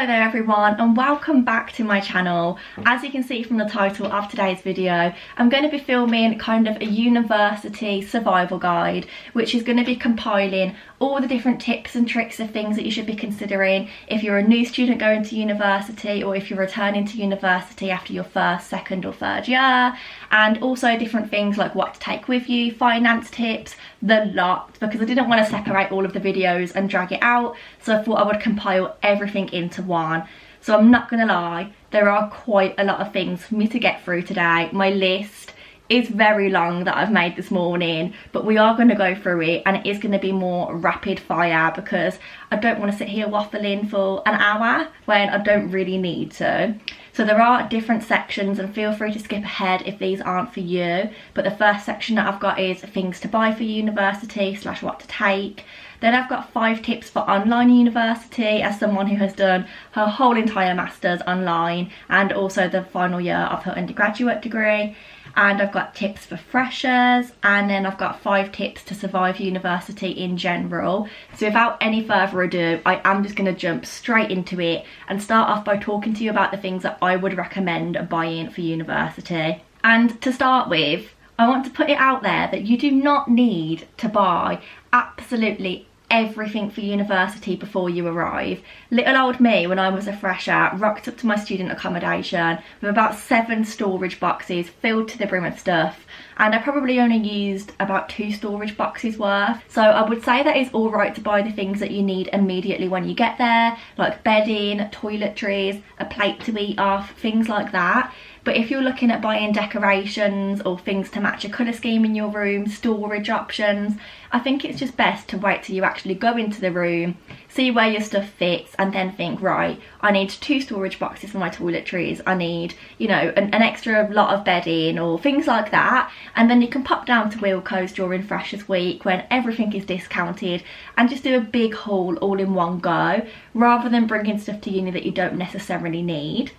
Hello there everyone, and welcome back to my channel. As you can see from the title of today's video, I'm going to be filming kind of a university survival guide, which is going to be compiling all the different tips and tricks of things that you should be considering if you're a new student going to university, or if you're returning to university after your first, second or third year, and also different things like what to take with you, finance tips, the lot, because I didn't want to separate all of the videos and drag it out, so I thought I would compile everything into one. So I'm not gonna lie, there are quite a lot of things for me to get through today. My list is very long that I've made this morning, but we are going to go through it, and it is going to be more rapid fire because I don't want to sit here waffling for an hour when I don't really need to. So there are different sections, and feel free to skip ahead if these aren't for you, but the first section that I've got is things to buy for university / what to take. Then I've got 5 tips for online university, as someone who has done her whole entire master's online and also the final year of her undergraduate degree. And I've got tips for freshers, and then I've got 5 tips to survive university in general. So without any further ado, I am just going to jump straight into it and start off by talking to you about the things that I would recommend buying for university. And to start with, I want to put it out there that you do not need to buy absolutely everything for university before you arrive. Little old me, when I was a fresher, rocked up to my student accommodation with about 7 storage boxes filled to the brim of stuff, and I probably only used about 2 storage boxes worth. So I would say that it's all right to buy the things that you need immediately when you get there, like bedding, toiletries, a plate to eat off, things like that. But if you're looking at buying decorations or things to match a colour scheme in your room, storage options, I think it's just best to wait till you actually go into the room, see where your stuff fits, and then think, right, I need 2 storage boxes for my toiletries, I need, you know, an extra lot of bedding or things like that. And then you can pop down to Wilko's during Freshers Week when everything is discounted and just do a big haul all in one go, rather than bringing stuff to uni that you don't necessarily need.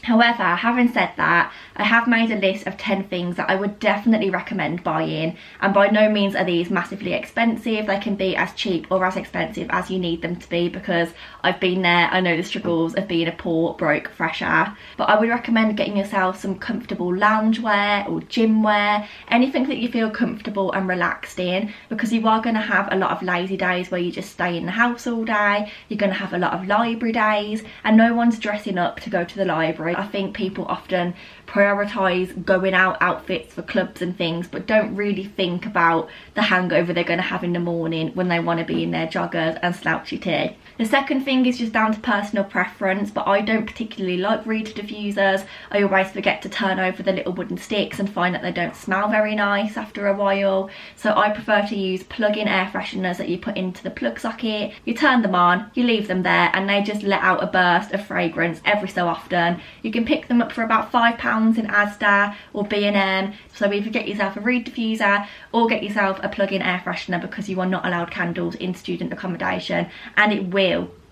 However, having said that, I have made a list of 10 things that I would definitely recommend buying, and by no means are these massively expensive. They can be as cheap or as expensive as you need them to be, because I've been there, I know the struggles of being a poor, broke fresher. But I would recommend getting yourself some comfortable loungewear or gym wear, anything that you feel comfortable and relaxed in, because you are going to have a lot of lazy days where you just stay in the house all day. You're going to have a lot of library days, and no one's dressing up to go to the library. I think people often prioritise going out outfits for clubs and things, but don't really think about the hangover they're going to have in the morning when they want to be in their joggers and slouchy tee. The second thing is just down to personal preference, but I don't particularly like reader diffusers. I always forget to turn over the little wooden sticks and find that they don't smell very nice after a while. So I prefer to use plug-in air fresheners that you put into the plug socket. You turn them on, you leave them there, and they just let out a burst of fragrance every so often. You can pick them up for about £5 in Asda or B&M. So either get yourself a reed diffuser or get yourself a plug-in air freshener, because you are not allowed candles in student accommodation, and it will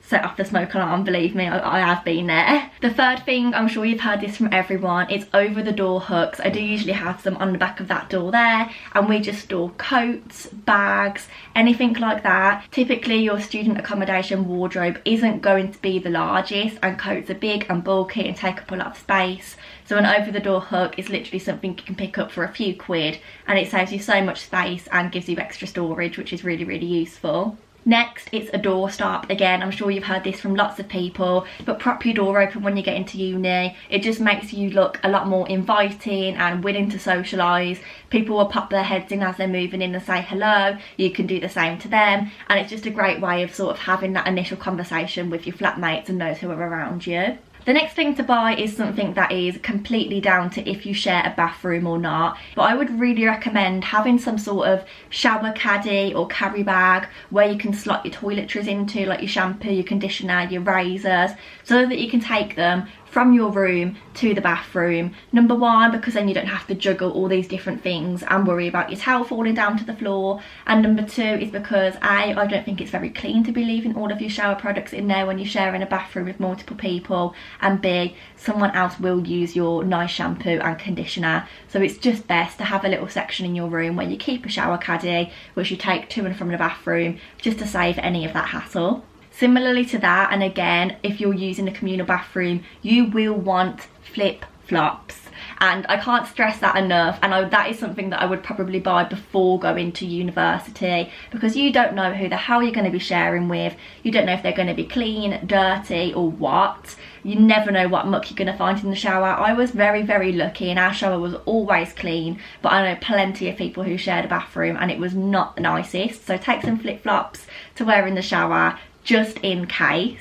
set off the smoke alarm. Believe me, I have been there. The third thing, I'm sure you've heard this from everyone, it's over the door hooks. I do usually have some on the back of that door there, and we just store coats, bags, anything like that. Typically your student accommodation wardrobe isn't going to be the largest, and coats are big and bulky and take up a lot of space. So an over the door hook is literally something you can pick up for a few quid, and it saves you so much space and gives you extra storage, which is really, really useful. Next, it's a door stop. Again, I'm sure you've heard this from lots of people, but prop your door open when you get into uni. It just makes you look a lot more inviting and willing to socialise. People will pop their heads in as they're moving in and say hello. You can do the same to them, and it's just a great way of sort of having that initial conversation with your flatmates and those who are around you. The next thing to buy is something that is completely down to if you share a bathroom or not, but I would really recommend having some sort of shower caddy or carry bag where you can slot your toiletries into, like your shampoo, your conditioner, your razors, so that you can take them from your room to the bathroom. Number one, because then you don't have to juggle all these different things and worry about your towel falling down to the floor. And number two is because A, I don't think it's very clean to be leaving all of your shower products in there when you're sharing a bathroom with multiple people. And B, someone else will use your nice shampoo and conditioner. So it's just best to have a little section in your room where you keep a shower caddy, which you take to and from the bathroom, just to save any of that hassle. Similarly to that, and again, if you're using a communal bathroom, you will want flip-flops. And I can't stress that enough, and that is something that I would probably buy before going to university, because you don't know who the hell you're going to be sharing with. You don't know if they're going to be clean, dirty, or what. You never know what muck you're going to find in the shower. I was very, very lucky, and our shower was always clean, but I know plenty of people who shared a bathroom and it was not the nicest. So take some flip-flops to wear in the shower just in case.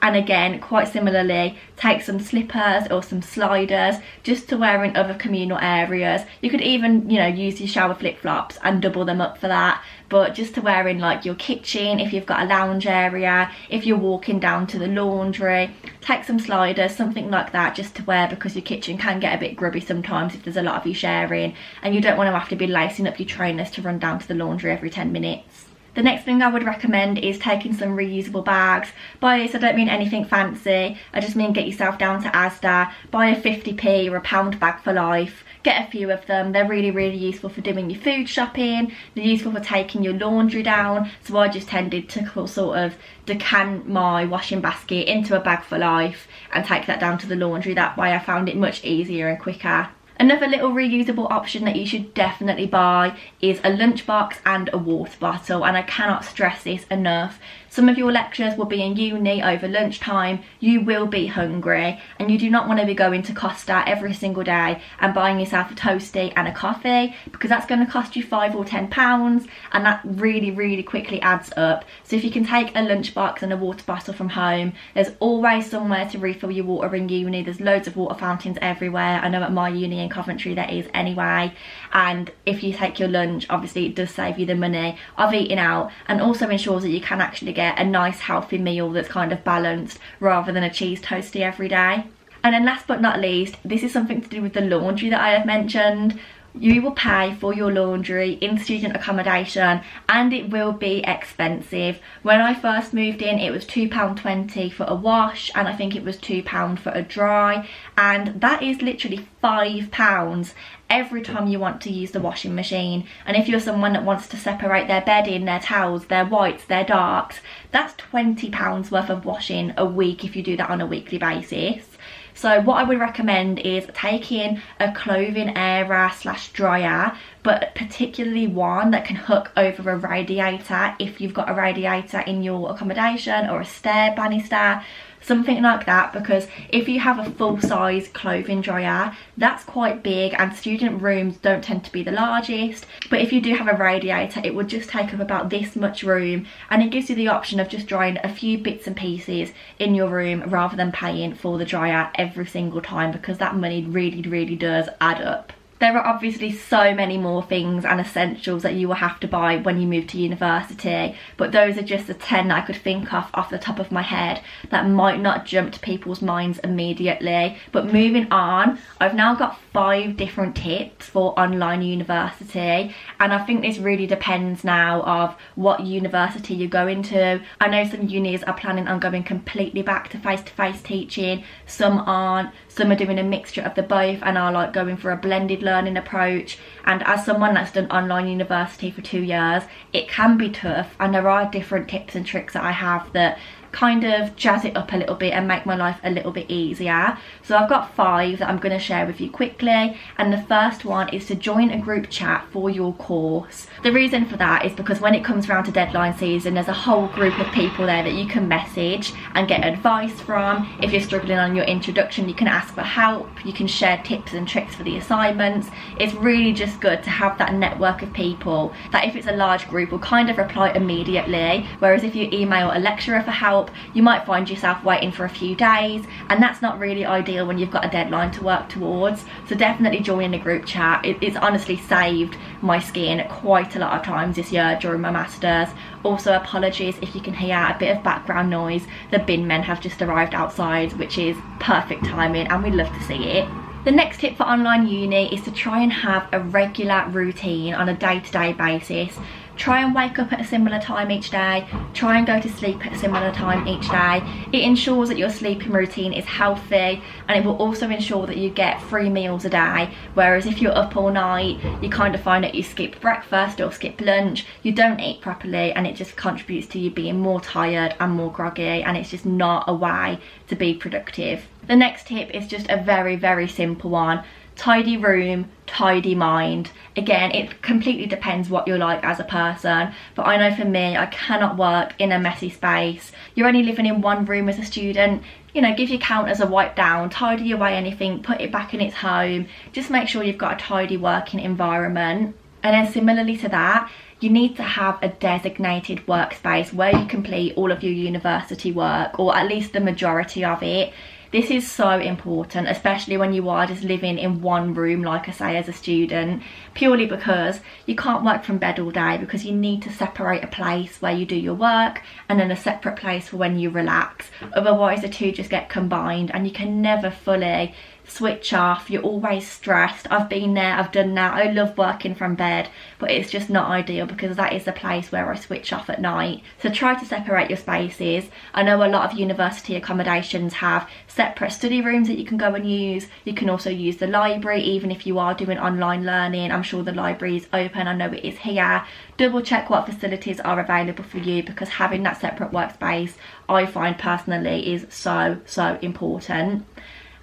And again, quite similarly, take some slippers or some sliders just to wear in other communal areas. You could even, you know, use your shower flip-flops and double them up for that, but just to wear in like your kitchen, if you've got a lounge area, if you're walking down to the laundry, take some sliders, something like that, just to wear, because your kitchen can get a bit grubby sometimes if there's a lot of you sharing, and you don't want to have to be lacing up your trainers to run down to the laundry every 10 minutes. The next thing I would recommend is taking some reusable bags. By this I don't mean anything fancy, I just mean get yourself down to Asda, buy a 50p or a £1 bag for life, get a few of them. They're really, really useful for doing your food shopping, they're useful for taking your laundry down, so I just tended to sort of decant my washing basket into a bag for life and take that down to the laundry. That way I found it much easier and quicker. Another little reusable option that you should definitely buy is a lunchbox and a water bottle, and I cannot stress this enough. Some of your lectures will be in uni over lunchtime, you will be hungry, and you do not want to be going to Costa every single day and buying yourself a toastie and a coffee, because that's going to cost you £5 or £10, and that really, really quickly adds up. So if you can take a lunchbox and a water bottle from home, there's always somewhere to refill your water in uni. There's loads of water fountains everywhere. I know at my uni in Coventry there is anyway, and if you take your lunch, obviously it does save you the money of eating out, and also ensures that you can actually get a nice healthy meal that's kind of balanced, rather than a cheese toastie every day. And then last but not least, this is something to do with the laundry that I have mentioned. You will pay for your laundry in student accommodation, and it will be expensive. When I first moved in, it was £2.20 for a wash, and I think it was £2 for a dry, and that is literally £5 every time you want to use the washing machine. And if you're someone that wants to separate their bedding, their towels, their whites, their darks, that's £20 worth of washing a week if you do that on a weekly basis. So what I would recommend is taking a clothing airer / dryer, but particularly one that can hook over a radiator if you've got a radiator in your accommodation, or a stair banister, something like that, because if you have a full-size clothing dryer, that's quite big, and student rooms don't tend to be the largest. But if you do have a radiator, it would just take up about this much room, and it gives you the option of just drying a few bits and pieces in your room rather than paying for the dryer every single time, because that money really, really does add up. There are obviously so many more things and essentials that you will have to buy when you move to university, but those are just the 10 that I could think of off the top of my head that might not jump to people's minds immediately. But moving on, I've now got 5 different tips for online university, and I think this really depends now of what university you're going to. I know some unis are planning on going completely back to face-to-face teaching, some aren't, some are doing a mixture of the both and are like going for a blended learning approach. And as someone that's done online university for 2 years, it can be tough, and there are different tips and tricks that I have that kind of jazz it up a little bit and make my life a little bit easier. So I've got 5 that I'm going to share with you quickly, and the first one is to join a group chat for your course. The reason for that is because when it comes around to deadline season, there's a whole group of people there that you can message and get advice from. If you're struggling on your introduction, you can ask for help, you can share tips and tricks for the assignments. It's really just good to have that network of people that, if it's a large group, will kind of reply immediately, whereas if you email a lecturer for help, you might find yourself waiting for a few days, and that's not really ideal when you've got a deadline to work towards. So definitely join a group chat. It's honestly saved my skin quite a lot of times this year during my masters. Also, apologies if you can hear a bit of background noise. The bin men have just arrived outside, which is perfect timing, and we love to see it. The next tip for online uni is to try and have a regular routine on a day-to-day basis. Try and wake up at a similar time each day. Try and go to sleep at a similar time each day. It ensures that your sleeping routine is healthy, and it will also ensure that you get 3 meals a day. Whereas if you're up all night, you kind of find that you skip breakfast or skip lunch, you don't eat properly, and it just contributes to you being more tired and more groggy, and it's just not a way to be productive. The next tip is just a very, very simple one. Tidy room, tidy mind. Again, it completely depends what you're like as a person, but I know for me, I cannot work in a messy space. You're only living in one room as a student, you know, give your counters a wipe down, tidy away anything, put it back in its home. Just make sure you've got a tidy working environment. And then similarly to that, you need to have a designated workspace where you complete all of your university work, or at least the majority of it. This is so important, especially when you are just living in one room, like I say, as a student, purely because you can't work from bed all day, because you need to separate a place where you do your work and then a separate place for when you relax. Otherwise the two just get combined and you can never fully switch off. You're always stressed. I've been there, I've done that. I love working from bed, but it's just not ideal because that is the place where I switch off at night. So try to separate your spaces. I know a lot of university accommodations have separate study rooms that you can go and use. You can also use the library, even if you are doing online learning. I'm sure the library is open. I know it is here. Double check what facilities are available for you, because having that separate workspace, I find personally, is so important.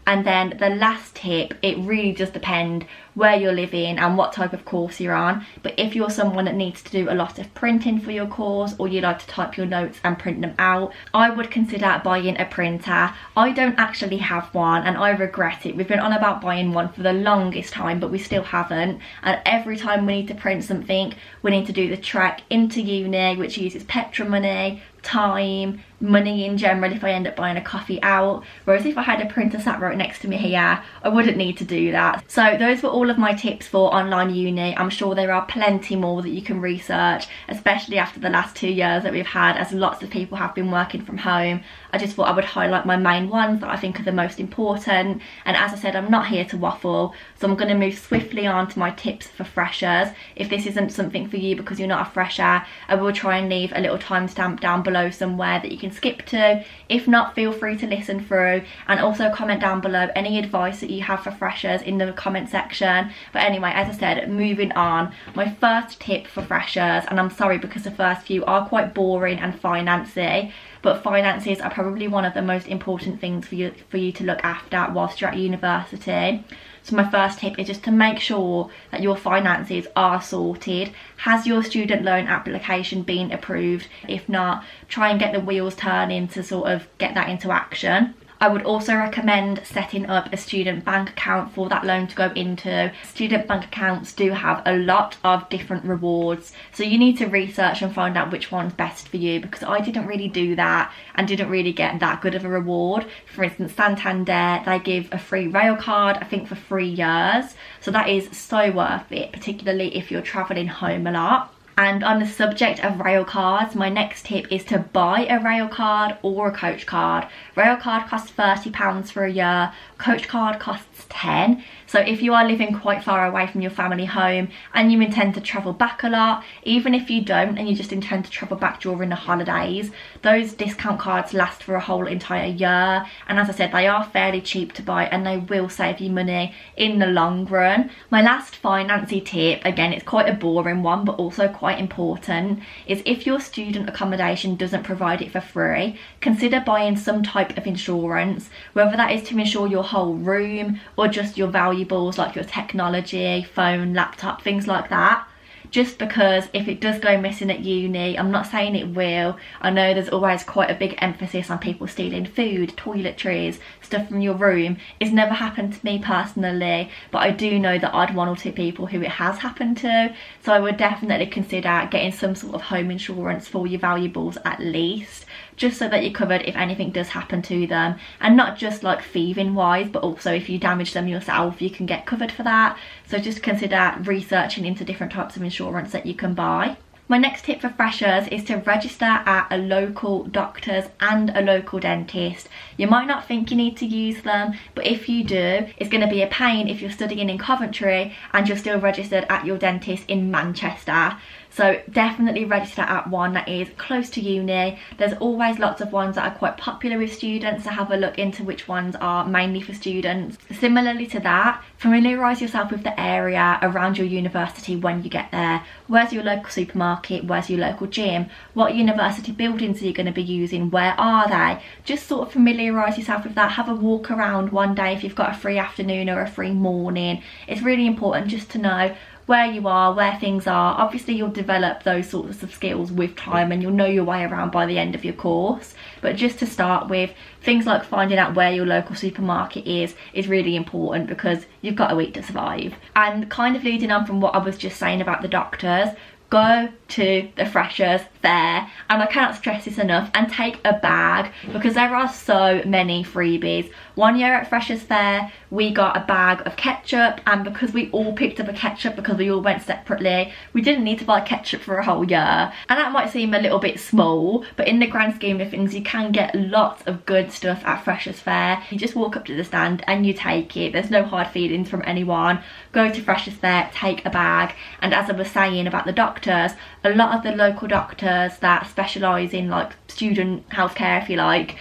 And then the last tip, it really does depend where you're living and what type of course you're on. But if you're someone that needs to do a lot of printing for your course, or you like to type your notes and print them out, I would consider buying a printer. I don't actually have one and I regret it. We've been on about buying one for the longest time, but we still haven't. And every time we need to print something, we need to do the trek into uni, which uses petrol money, time, money in general if I end up buying a coffee out. Whereas if I had a printer sat right next to me here, I wouldn't need to do that. So those were all of my tips for online uni. I'm sure there are plenty more that you can research, especially after the last 2 years that we've had, as lots of people have been working from home. I just thought I would highlight my main ones that I think are the most important. And as I said, I'm not here to waffle, so I'm going to move swiftly on to my tips for freshers. If this isn't something for you because you're not a fresher, I will try and leave a little timestamp down below somewhere that you can skip to. If not, feel free to listen through, and also comment down below any advice that you have for freshers in the comment section. But anyway, as I said, moving on, my first tip for freshers, and I'm sorry because the first few are quite boring and financy, but finances are probably one of the most important things for you to look after whilst you're at university. So my first tip is just to make sure that your finances are sorted. Has your student loan application been approved? If not, try and get the wheels turning to sort of get that into action. I would also recommend setting up a student bank account for that loan to go into. Student bank accounts do have a lot of different rewards, so you need to research and find out which one's best for you, because I didn't really do that and didn't really get that good of a reward. For instance, Santander, they give a free rail card, I think for 3 years, so that is so worth it, particularly if you're travelling home a lot. And on the subject of rail cards, my next tip is to buy a rail card or a coach card. Rail card costs £30 for a year, coach card costs £10. So if you are living quite far away from your family home and you intend to travel back a lot, even if you don't and you just intend to travel back during the holidays, those discount cards last for a whole entire year. And as I said, they are fairly cheap to buy and they will save you money in the long run. My last financy tip, again, it's quite a boring one but also quite important, is if your student accommodation doesn't provide it for free, consider buying some type of insurance, whether that is to insure your whole room or just your valuables like your technology, phone, laptop, things like that. Just because if it does go missing at uni, I'm not saying it will, I know there's always quite a big emphasis on people stealing food, toiletries, stuff from your room. It's never happened to me personally, but I do know that I'd 1 or 2 people who it has happened to, so I would definitely consider getting some sort of home insurance for your valuables at least, just so that you're covered if anything does happen to them, and not just like thieving wise, but also if you damage them yourself, you can get covered for that. So just consider researching into different types of insurance that you can buy. My next tip for freshers is to register at a local doctor's and a local dentist. You might not think you need to use them, but if you do, it's going to be a pain if you're studying in Coventry and you're still registered at your dentist in Manchester. So definitely register at one that is close to uni. There's always lots of ones that are quite popular with students, so have a look into which ones are mainly for students. Similarly to that, familiarise yourself with the area around your university when you get there. Where's your local supermarket? Where's your local gym? What university buildings are you going to be using? Where are they? Just sort of familiarise yourself with that. Have a walk around one day if you've got a free afternoon or a free morning. It's really important just to know where you are, where things are. Obviously you'll develop those sorts of skills with time and you'll know your way around by the end of your course, but just to start with, things like finding out where your local supermarket is really important because you've got a week to survive. And kind of leading on from what I was just saying about the doctors, go to the freshers fair, and I cannot stress this enough, and take a bag because there are so many freebies. One year at freshers fair we got a bag of ketchup, and because we all picked up a ketchup because we all went separately, we didn't need to buy ketchup for a whole year. And that might seem a little bit small, but in the grand scheme of things you can get lots of good stuff at freshers fair. You just walk up to the stand and you take it. There's no hard feelings from anyone. Go to freshers fair, take a bag. And as I was saying about the doctors, a lot of the local doctors that specialise in like student healthcare, if you like,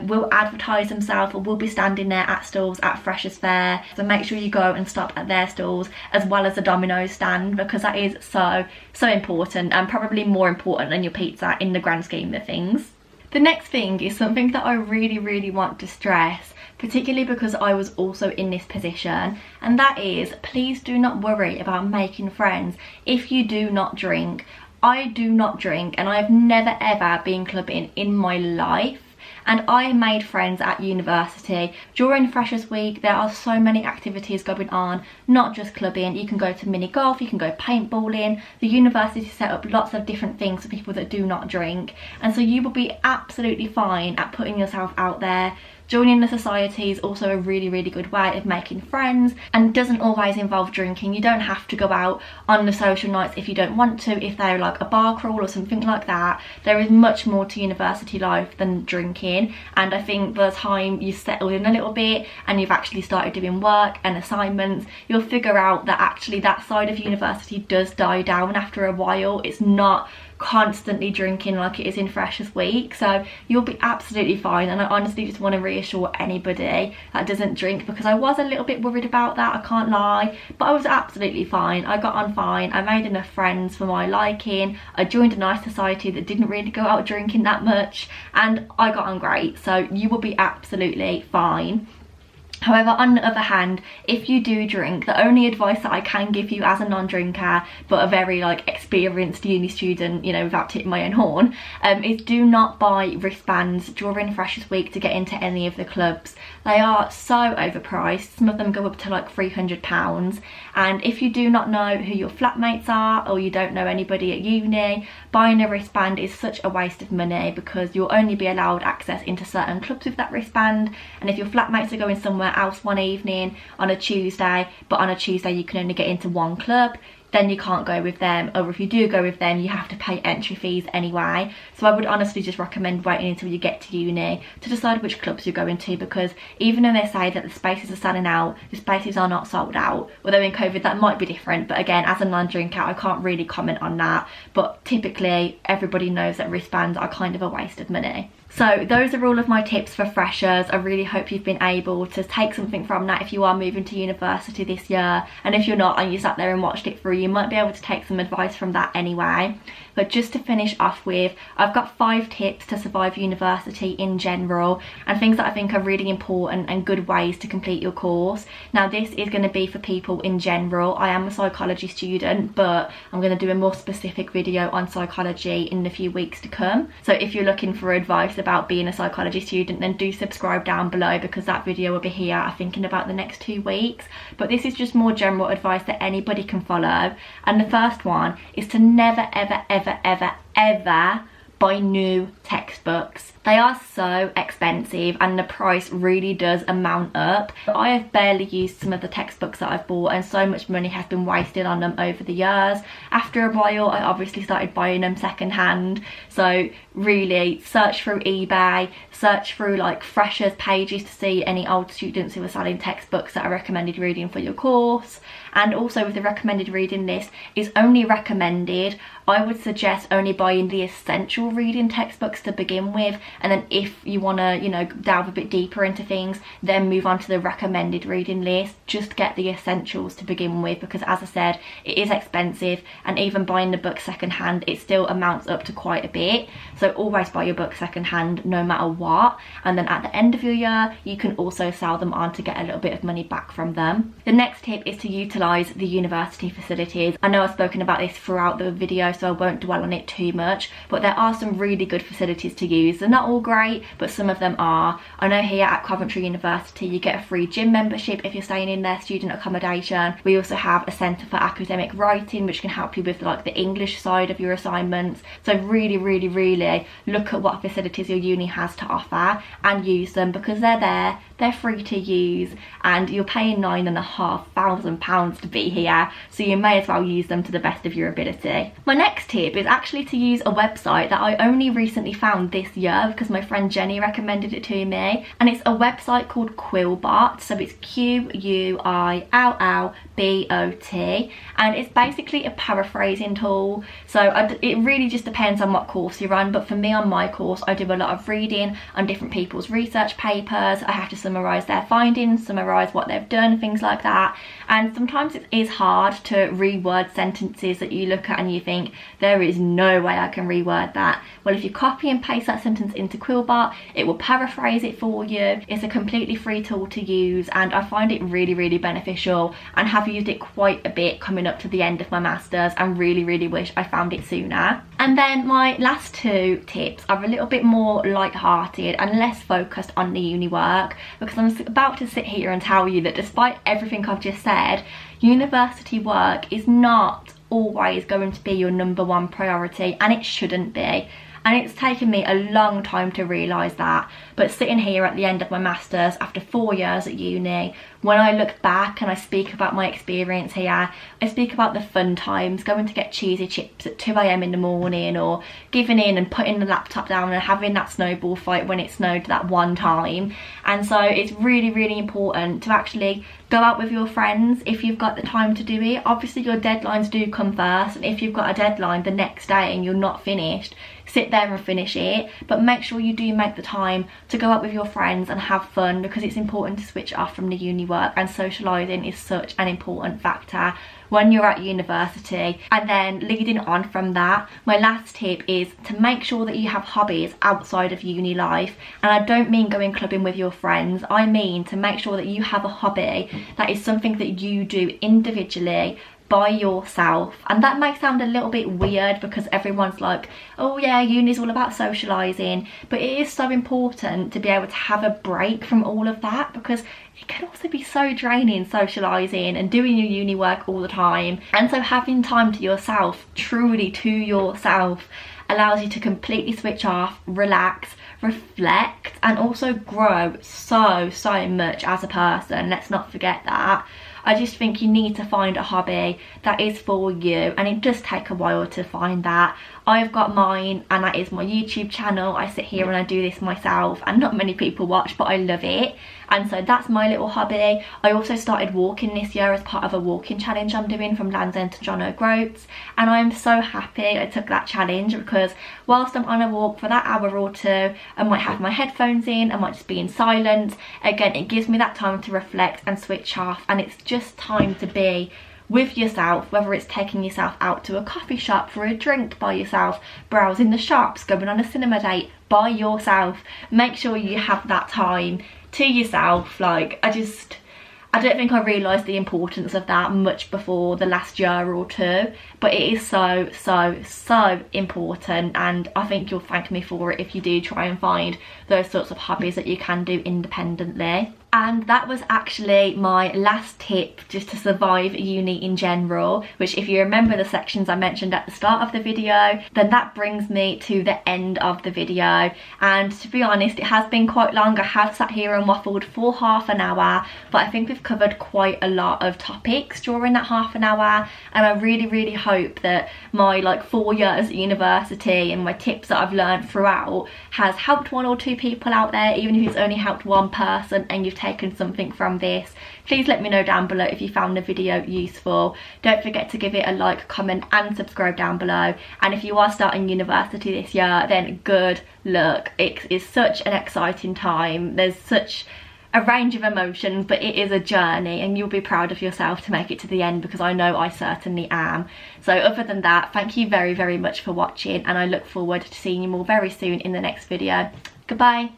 will advertise themselves or will be standing there at stalls at freshers fair. So make sure you go and stop at their stalls as well as the Domino's stand, because that is so important, and probably more important than your pizza in the grand scheme of things. The next thing is something that I really want to stress, particularly because I was also in this position, and that is, please do not worry about making friends if you do not drink. I do not drink, and I have never ever been clubbing in my life, and I made friends at university. During Freshers Week there are so many activities going on, not just clubbing. You can go to mini golf, you can go paintballing. The university set up lots of different things for people that do not drink, and so you will be absolutely fine at putting yourself out there. Joining the society is also a really good way of making friends, and doesn't always involve drinking. You don't have to go out on the social nights if you don't want to, if they're like a bar crawl or something like that. There is much more to university life than drinking, and I think by the time you've settled in a little bit and you've actually started doing work and assignments, you'll figure out that actually that side of university does die down after a while. It's not constantly drinking like it is in Freshers Week, so you'll be absolutely fine. And I honestly just want to reassure anybody that doesn't drink, because I was a little bit worried about that, I can't lie, but I was absolutely fine. I got on fine, I made enough friends for my liking, I joined a nice society that didn't really go out drinking that much, and I got on great, so you will be absolutely fine. However, on the other hand, if you do drink, the only advice that I can give you as a non-drinker, but a very like experienced uni student, you know, without tipping my own horn, is do not buy wristbands during Freshers Week to get into any of the clubs. They are so overpriced. Some of them go up to like £300, and if you do not know who your flatmates are, or you don't know anybody at uni, buying a wristband is such a waste of money, because you'll only be allowed access into certain clubs with that wristband. And if your flatmates are going somewhere else one evening on a Tuesday, but on a Tuesday you can only get into one club, then you can't go with them, or if you do go with them you have to pay entry fees anyway. So I would honestly just recommend waiting until you get to uni to decide which clubs you're going to, because even though they say that the spaces are selling out, the spaces are not sold out. Although in COVID that might be different, but again, as a non-drinker I can't really comment on that, but typically everybody knows that wristbands are kind of a waste of money. So those are all of my tips for freshers. I really hope you've been able to take something from that if you are moving to university this year, and if you're not and you sat there and watched it through, you might be able to take some advice from that anyway. But just to finish off with, I've got 5 tips to survive university in general, and things that I think are really important and good ways to complete your course. Now this is going to be for people in general. I am a psychology student, but I'm going to do a more specific video on psychology in the few weeks to come. So if you're looking for advice about being a psychology student, then do subscribe down below, because that video will be here I think in about the next 2 weeks. But this is just more general advice that anybody can follow, and the first one is to never ever buy new textbooks. They are so expensive and the price really does amount up. I have barely used some of the textbooks that I've bought, and so much money has been wasted on them over the years. After a while I obviously started buying them second hand, so really search through eBay, search through like freshers pages to see any old students who are selling textbooks that are recommended reading for your course. And also with the recommended reading list, is only recommended. I would suggest only buying the essential reading textbooks to begin with, and then if you want to, you know, delve a bit deeper into things, then move on to the recommended reading list. Just get the essentials to begin with, because as I said, it is expensive, and even buying the book second hand, it still amounts up to quite a bit. So always buy your book second hand no matter what, and then at the end of your year you can also sell them on to get a little bit of money back from them. The next tip is to utilise the university facilities. I know I've spoken about this throughout the video, so I won't dwell on it too much, but there are some really good facilities to use. They're not all great, but some of them are. I know here at Coventry University you get a free gym membership if you're staying in their student accommodation. We also have a centre for academic writing, which can help you with like the English side of your assignments. So really look at what facilities your uni has to offer and use them, because they're there, they're free to use, and you're paying £9,500 to be here, so you may as well use them to the best of your ability. My next tip is actually to use a website that I only recently found this year because my friend Jenny recommended it to me, and it's a website called Quillbot. So it's Quillbot, and it's basically a paraphrasing tool. So it really just depends on what course you're on, but for me on my course I do a lot of reading on different people's research papers. I have to summarise their findings, summarise what they've done, things like that, and sometimes it is hard to reword sentences that you look at and you think, there is no way I can reword that. Well, if you copy and paste that sentence into Quillbot, it will paraphrase it for you. It's a completely free tool to use, and I find it really beneficial, and have used it quite a bit coming up to the end of my masters, and really wish I found it sooner. And then my last two tips are a little bit more light-hearted and less focused on the uni work, because I'm about to sit here and tell you that despite everything I've just said, university work is not always going to be your #1 priority, and it shouldn't be. And it's taken me a long time to realise that, but sitting here at the end of my masters after 4 years at uni, when I look back and I speak about my experience here, I speak about the fun times, going to get cheesy chips at 2 AM in the morning, or giving in and putting the laptop down and having that snowball fight when it snowed that one time. And so it's really important to actually go out with your friends if you've got the time to do it. Obviously your deadlines do come first, and if you've got a deadline the next day and you're not finished, sit there and finish it, but make sure you do make the time to go out with your friends and have fun, because it's important to switch off from the uni work, and socialising is such an important factor when you're at university. And then leading on from that, my last tip is to make sure that you have hobbies outside of uni life. And I don't mean going clubbing with your friends, I mean to make sure that you have a hobby that is something that you do individually by yourself. And that may sound a little bit weird, because everyone's like, oh yeah, uni's all about socialising, but it is so important to be able to have a break from all of that, because it can also be so draining socialising and doing your uni work all the time. And so having time to yourself, truly to yourself, allows you to completely switch off, relax, reflect, and also grow so much as a person. Let's not forget that. I just think you need to find a hobby that is for you, and it does take a while to find that. I've got mine, and that is my YouTube channel. I sit here and I do this myself, and not many people watch, but I love it. And so that's my little hobby. I also started walking this year as part of a walking challenge I'm doing from Land's End to John O'Groats, and I'm so happy I took that challenge, because whilst I'm on a walk for that hour or two, I might have my headphones in, I might just be in silence. Again, it gives me that time to reflect and switch off, and it's just time to be with yourself, whether it's taking yourself out to a coffee shop for a drink by yourself, browsing the shops, going on a cinema date by yourself. Make sure you have that time to yourself. Like, I don't think I realised the importance of that much before the last year or two, but it is so important, and I think you'll thank me for it if you do try and find those sorts of hobbies that you can do independently. And that was actually my last tip just to survive uni in general, which if you remember the sections I mentioned at the start of the video, then that brings me to the end of the video. And to be honest, it has been quite long. I have sat here and waffled for half an hour, but I think we've covered quite a lot of topics during that half an hour, and I really hope that my like 4 years at university and my tips that I've learned throughout has helped 1 or 2 people out there, even if it's only helped 1 person and you've taken something from this. Please let me know down below if you found the video useful. Don't forget to give it a like, comment and subscribe down below. And if you are starting university this year, then good luck. It is such an exciting time. There's such a range of emotions, but it is a journey and you'll be proud of yourself to make it to the end, because I know I certainly am. So other than that, thank you very much for watching, and I look forward to seeing you all very soon in the next video. Goodbye.